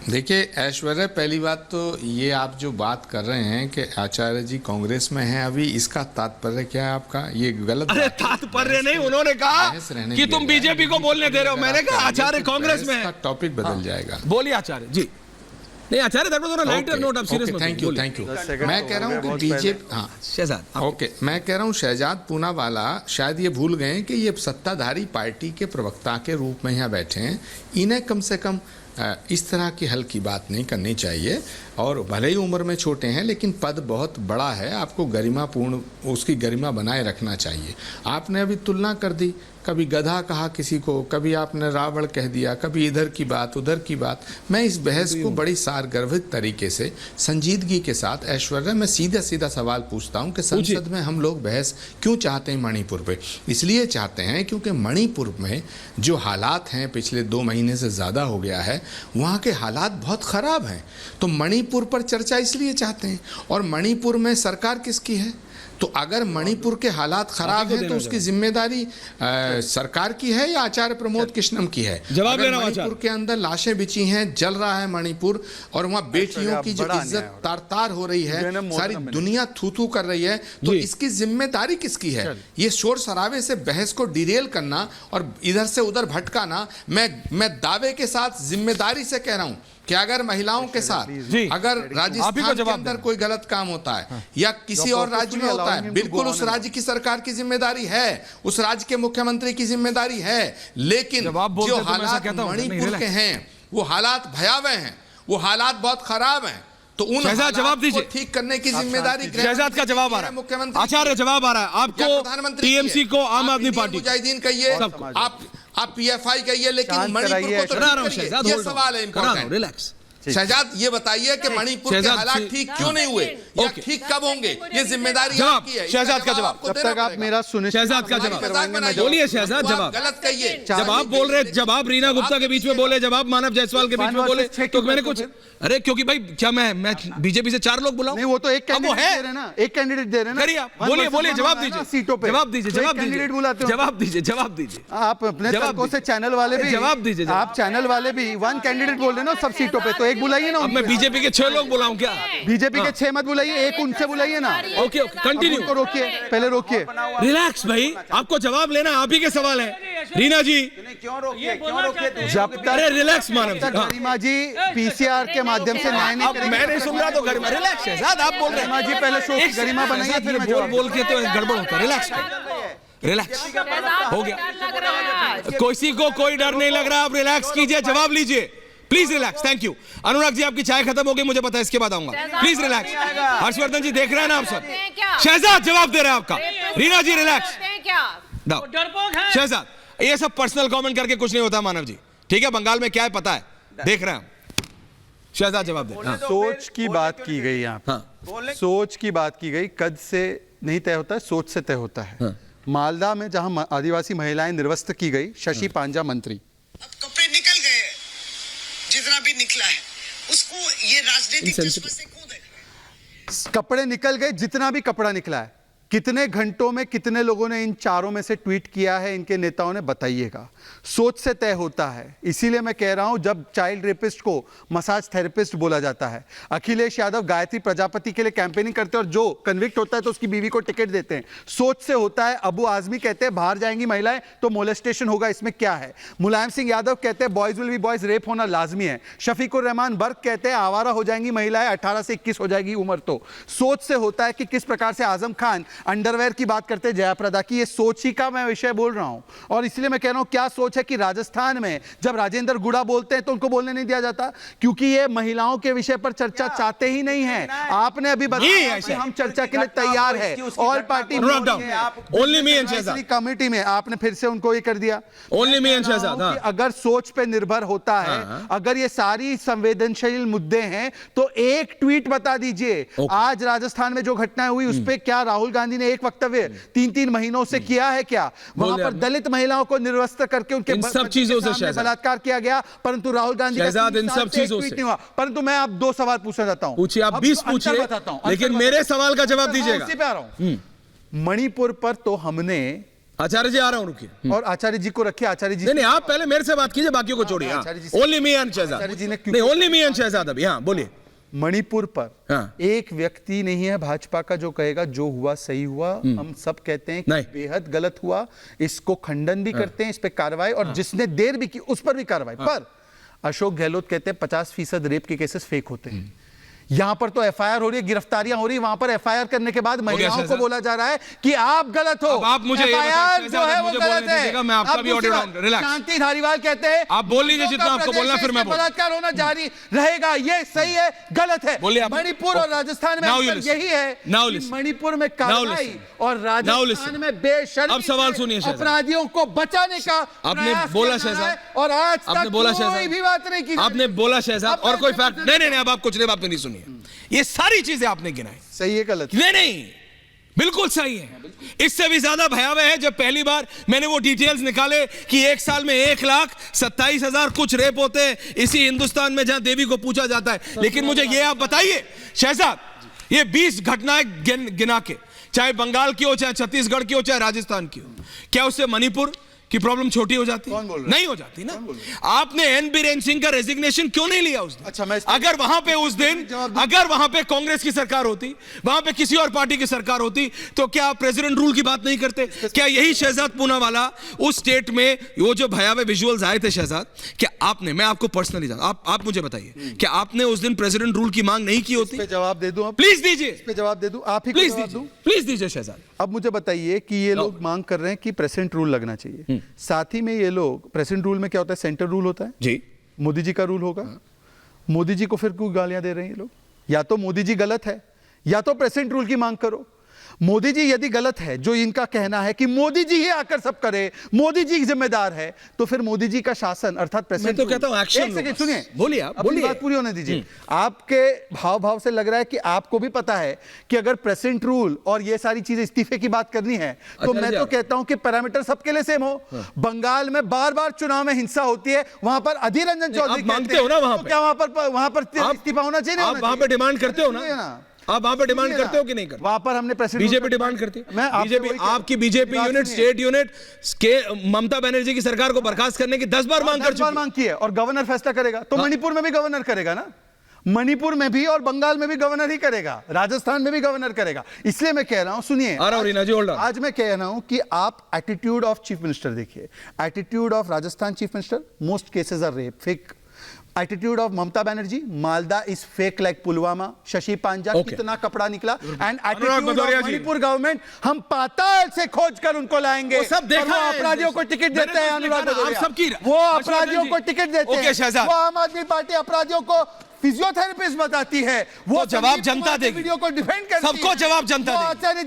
देखिए ऐश्वर्या, पहली बात तो ये आप जो बात कर रहे हैं कि आचार्य जी कांग्रेस में हैं अभी, इसका तात्पर्य क्या है आपका? ये गलत अरे तात्पर्य नहीं, उन्होंने कहा कि तुम बीजेपी को बोलने दे रहे हो। मैंने कहा आचार्य कांग्रेस में है। टॉपिक बदल जाएगा। बोलिए आचार्य जी। नहीं Acharya, that was on a lighter note, आप सीरियस मत। Thank you. मैं कह रहा हूं कि बीजेपी, हाँ शहजाद, ओके, मैं कह रहा हूं शहजाद पूनावाला शायद ये भूल गए कि ये सत्ताधारी पार्टी के प्रवक्ता के रूप में यहाँ बैठे हैं। इन्हें कम से कम इस तरह की हल्की बात नहीं करनी चाहिए। और भले ही उम्र में छोटे हैं लेकिन पद बहुत बड़ा है, आपको गरिमापूर्ण उसकी गरिमा बनाए रखना चाहिए। आपने अभी तुलना कर दी, कभी गधा कहा किसी को, कभी आपने रावण कह दिया, कभी इधर की बात उधर की बात। मैं इस बहस को बड़ी सारगर्भित तरीके से संजीदगी के साथ, ऐश्वर्या मैं सीधा सीधा सवाल पूछता हूं कि संसद में हम लोग बहस क्यों चाहते हैं मणिपुर पे? इसलिए चाहते हैं क्योंकि मणिपुर में जो हालात हैं पिछले 2 महीने से ज़्यादा हो गया है, वहाँ के हालात बहुत ख़राब हैं। तो मणिपुर पर चर्चा इसलिए चाहते हैं। और मणिपुर में सरकार किसकी है? तो अगर मणिपुर के हालात खराब हैं तो उसकी जिम्मेदारी सरकार की है या आचार्य प्रमोद कृष्णम की है? जवाब लेना। मणिपुर के अंदर लाशें बिछी हैं, जल रहा है मणिपुर, और वहाँ बेटियों की जो इज्जत तार-तार हो रही है, सारी दुनिया थू-थू कर रही है, तो इसकी जिम्मेदारी किसकी है? ये शोर शराबे से बहस को डिरेल करना और इधर से उधर भटकाना, मैं दावे के साथ जिम्मेदारी से कह रहा हूं कि अगर महिलाओं के साथ अगर राजस्थान के अंदर कोई गलत काम होता है या किसी और राज्य में होता है, बिल्कुल उस राज्य की सरकार की जिम्मेदारी है, उस राज्य के मुख्यमंत्री की जिम्मेदारी है। लेकिन जो हालात मणिपुर के हैं वो हालात भयावह हैं, वो हालात बहुत खराब हैं। तो उन जवाब दीजिए, ठीक करने की जिम्मेदारी शहजाद का जवाब आ रहा है, मुख्यमंत्री आचार्य जवाब आ रहा है आपको। टीएमसी को, आम आदमी पार्टी मुजाहिदीन कहिए, आप पीएफआई कहिए, लेकिन मणिपुर को तो ये सवाल है इम्पोर्टेंट। रिलैक्स शहजाद, ये बताइए कि मणिपुर के हालात ठीक क्यों नहीं हुए या ठीक कब होंगे? ये जिम्मेदारी आपकी है। शहजाद का जवाब, जब तक आप मेरा सुने। शहजाद का जवाब बोलिए। शहजाद जवाब गलत कहिए। जब आप बोल रहे, जब आप रीना गुप्ता के बीच में बोले, जब आप मानव जायसवाल के बीच में बोले, तो मैंने कुछ, अरे क्योंकि भाई क्या मैं बीजेपी से 4 लोग बुलाऊं? नहीं, वो तो एक कैंडिडेट दे रहे हैं ना, एक कैंडिडेट दे रहे हैं ना। करिए, बोलिए बोलिए, जवाब दीजिए सीटों पे, जवाब दीजिए, जवाब दीजिए, कैंडिडेट बुलाते हो, जवाब दीजिए, जवाब दीजिए। आप अपने तरीकों से चैनल वाले भी जवाब दीजिए, आप चैनल वाले भी 1 कैंडिडेट बोल रहे हैं ना सब सीटों पे, तो एक बुलाइए ना। अब मैं बीजेपी के 6 लोग बुलाऊं क्या? बीजेपी के 6 मत बुलाइए, एक उनसे बुलाइए ना। Okay okay, continue. उनको रोकिए, पहले रोकिए। रिलैक्स भाई, आपको जवाब लेना, आप ही के सवाल है। रीना जी क्यों रोके? जब तक, अरे रिलैक्स मानव तक गरिमा जी पीसीआर के माध्यम से न्याय नहीं करेंगे। मैं नहीं सुन रहा तो गरिमा, रिलैक्स है साहब, आप बोल रहे हैं। गरिमा जी पहले शो की गरिमा बनाइए, फिर मैं जवाब। बोल के तो गड़बड़ होता है। रिलैक्स रिलैक्स हो गया, किसी को कोई डर नहीं लग रहा। आप रिलैक्स कीजिए, जवाब लीजिए please. Relax, thank you. Anurag ji, आपकी चाय खत्म हो गई, मुझे पता है, इसके बाद आऊंगा। Please relax. हर्षवर्धन जी देख रहे हैं ना आप सब? शहजाद जवाब दे रहे हैं आपका। रीना जी रिलैक्स। शहजाद, ये सब पर्सनल कमेंट करके कुछ नहीं होता मानव जी, ठीक है? बंगाल में क्या है पता है, देख रहे हैं हम। शहजाद जवाब दे। हाँ। सोच की बात की गई यहाँ पे। हाँ। सोच की बात की गई, कद से नहीं तय होता है, सोच से तय होता है। हाँ। मालदा में जहां आदिवासी महिलाएं निर्वस्त्र की गई, शशि पांजा मंत्री। कपड़े निकल गए, जितना भी निकला है उसको ये राजनीतिक चश्मे से क्यों देख? कपड़े निकल गए, जितना भी कपड़ा निकला है, कितने घंटों में कितने लोगों ने इन चारों में से ट्वीट किया है इनके नेताओं ने, बताइएगा। सोच से तय होता है। इसीलिए मैं कह रहा हूं, जब चाइल्ड रेपिस्ट को मसाज थेरेपिस्ट बोला जाता है, अखिलेश यादव गायत्री प्रजापति के लिए कैंपेनिंग करते हैं और जो कन्विक्ट होता है तो उसकी बीवी को टिकट देते हैं। सोच से होता है। अबू आजमी कहते हैं बाहर जाएंगी महिलाएं तो मोलेस्टेशन होगा, इसमें क्या है? मुलायम सिंह यादव कहते हैं boys will be boys, rape होना लाजमी है। शफीकुर रहमान बर्क कहते हैं आवारा हो जाएंगी महिलाएं, 18 से 21 हो जाएगी उम्र। तो सोच से होता है कि किस प्रकार से आजम खान अंडरवेयर की बात करते हैं जयाप्रदा की, ये सोच ही का मैं विषय बोल रहा हूं। और इसलिए मैं कह रहा हूं, क्या सोच है कि राजस्थान में जब राजेंद्र गुड़ा बोलते हैं तो उनको बोलने नहीं दिया जाता? क्योंकि ये महिलाओं के विषय पर चर्चा चाहते ही नहीं है। आपने अभी बताया कि हम चर्चा के लिए तैयार है, ऑल पार्टी कमेटी में आपने फिर से उनको ये कर दिया। Only me and Shahzad. अगर सोच पे निर्भर होता है, अगर ये सारी संवेदनशील मुद्दे हैं, तो एक ट्वीट बता दीजिए। आज राजस्थान में जो घटनाएं हुई उस पर क्या राहुल गांधी ने एक वक्तव्य 3-3 महीनों से किया है? क्या वहां पर दलित महिलाओं को निर्वस्त्र करके उनके सब चीजों से बलात्कार किया गया, परंतु राहुल गांधी इन सब चीजों से नहीं हुआ। परंतु मैं आप 2 सवाल पूछना चाहता हूं। पूछिए, आप 20 पूछिए, लेकिन मेरे सवाल का जवाब दीजिएगा। उसी पे आ रहा हूं। मणिपुर पर तो हमने आचार्य जी आ रहा हूं, रुकिए। और आचार्य जी को रखिए, आचार्य जी नहीं आप पहले मेरे से बात कीजिए, बाकियों को छोड़िए। आचार्य जी से- ओनली मी एंड शहजाद। आचार्य जी ने क्यों- नहीं, ओनली मी एंड शहजाद अभी। हाँ बोलिए। मणिपुर पर हाँ। एक व्यक्ति नहीं है भाजपा का जो कहेगा जो हुआ सही हुआ। हम सब कहते हैं कि नहीं। बेहद गलत हुआ, इसको खंडन भी करते हैं, इस पे कार्रवाई, और जिसने देर भी की उस पर भी कार्रवाई। पर अशोक गहलोत कहते हैं 50% रेप के केसेस फेक होते हैं। यहां पर तो एफआईआर हो रही है, गिरफ्तारियां हो रही है, वहां पर एफआईआर करने के बाद महिलाओं को शहजाद? बोला जा रहा है कि आप गलत हो। अब आप मुझे ये एफआईआर बताइए, जो शहजाद, है वो मुझे गलत बोलने दीजिएगा, है। मैं आपका अब भी दूसरी ऑडियो बात, डाउन- रिलैक्स। शांति धारीवाल कहते हैं आप बोल लीजिए हिंदुओं जितना का आपको बोलना है, प्रदेश फिर मैं में बोलूं। बलात्कार होना जारी रहेगा, ये सही है गलत है। बोलिए आप। मणिपुर और राजस्थान में Now you अंतर listen. यही है Now कि listen. मणिपुर में Now कार्रवाई listen. और Now राजस्थान listen. में बेशर्मी अब सवाल से सुनिए शहजाद। अपराधियों को बचाने का आपने प्रयास बोला किया जा रहा है, शहजाद, और आज आपने तक बोला कोई शहजाद, भी बात नहीं की। आपने बोला शहजाद, अब और कोई मैं- फैक्ट नहीं, अब आप कुछ नहीं, आपने नहीं सुनिए। ये सारी चीजें आपने गिनाई, सही है गलत? नहीं बिल्कुल सही है। इससे भी ज्यादा भयावह है जब पहली बार मैंने वो डिटेल्स निकाले कि एक साल में 1,27,000 कुछ रेप होते हैं इसी हिंदुस्तान में जहां देवी को पूछा जाता है। लेकिन मुझे ये आप बताइए शहजाद, ये 20 घटनाएं गिना के, चाहे बंगाल की हो, चाहे छत्तीसगढ़ की हो, चाहे राजस्थान की हो, क्या उससे मणिपुर की प्रॉब्लम छोटी हो जाती? कौन बोल रहा है? नहीं हो जाती ना। आपने एन बीरेन सिंह का रेजिग्नेशन क्यों नहीं लिया उस दिन? अच्छा, मैं अगर वहां पे उस दिन, जवाब दूं? अगर वहां पे कांग्रेस की सरकार होती, वहां पे किसी और पार्टी की सरकार होती, तो क्या आप प्रेसिडेंट रूल की बात नहीं करते? क्या यही शहजाद पूनावाला उस स्टेट में वो जो भयावह विजुअल्स आए थे शहजाद, क्या आपने, मैं आपको पर्सनली जानता, आप मुझे बताइए, क्या आपने उस दिन प्रेसिडेंट रूल की मांग नहीं की होती? पे जवाब दे दूं? प्लीज दीजिए, पे जवाब दे दूं? आप ही को प्लीज जवाब दीजिए, दूं? प्लीज दीजिए शहजाद। अब मुझे बताइए कि ये लोग मांग कर रहे हैं कि प्रेसिडेंट रूल लगना चाहिए, साथ ही में ये लोग, प्रेसिडेंट रूल में क्या होता है? सेंटर रूल होता है, जी मोदी जी का रूल होगा। मोदी जी को फिर क्यों गालियां दे रहे हैं ये लोग? या तो मोदी जी गलत है, या तो प्रेसिडेंट रूल की मांग करो। मोदी जी यदि गलत है, जो इनका कहना है कि मोदी जी ही आकर सब करे, मोदी जी जिम्मेदार है, तो फिर मोदी जी का शासन अर्थात प्रेसिडेंट मैं तो कहता हूं एक्शन एक सेकंड सुनिए, बोलिए आप, अपनी बोलिए। बात पूरी होने दीजिए। आपके भाव से लग रहा है कि आपको भी पता है कि अगर प्रेसिडेंट रूल और ये सारी चीजें इस्तीफे की बात करनी है, तो अच्छा मैं जी, तो आप- कहता हूं कि पैरामीटर सबके लिए सेम हो। बंगाल में बार बार चुनाव में हिंसा होती है, वहां पर अधीर रंजन चौधरी आप मांगते कहते हैं, हो ना वहां तो पे? क्या वहां पर इस्तीफा होना चाहिए? नहीं आप होना वहां पे चाहिए? डिमांड करते हो सुनिए ना? आप वहां पे डिमांड करते हो कि नहीं करते? वहां पर हमने प्रेसिडेंट बीजेपी डिमांड करती है। मैं आपसे बीजेपी, वही कह- आपकी बीजेपी बात यूनिट, सुनिए। स्टेट यूनिट के ममता बनर्जी की सरकार को बर्खास्त करने की 10 बार मांग कर 10 बार चुकी है। मांग की है, और गवर्नर फैसला करेगा, तो मणिपुर में भी गवर्नर करेगा ना, मणिपुर में भी और बंगाल में भी गवर्नर ही करेगा, राजस्थान में भी गवर्नर करेगा। इसलिए मैं कह रहा हूं, सुनिए, आ रहा हूं रीना जी, होल्ड ऑन। आज मैं कह रहा हूं कि आप एटीट्यूड ऑफ चीफ मिनिस्टर देखिए, attitude of Rajasthan chief minister, most cases are rape, fake. Attitude of Mamata Banerjee, Malda is fake like Pulwama, Shashi Panja, Okay. कितना कपड़ा निकला, and Anurag attitude Bhadauria of ji. Manipur government, हम पाताल से खोज कर उनको लाएंगे, वो सब देखा और वो है। अपराधियों को टिकट मैंने देते हैं। तो अनुराग देखा ना, आप भदौरिया, सबकी- वो हर्षवर्धन अपराधियों जी। को टिकट देते Okay, हैं, शहजाद। वो आम आदमी पार्टी अपराधियों को फिजियोथेरेपिस्ट बताती है, वो तो जवाब संदीप जनता कुमार के देगी। वीडियो को डिफेंड करती सबको है, जवाब जनता वो देगी। आचार्य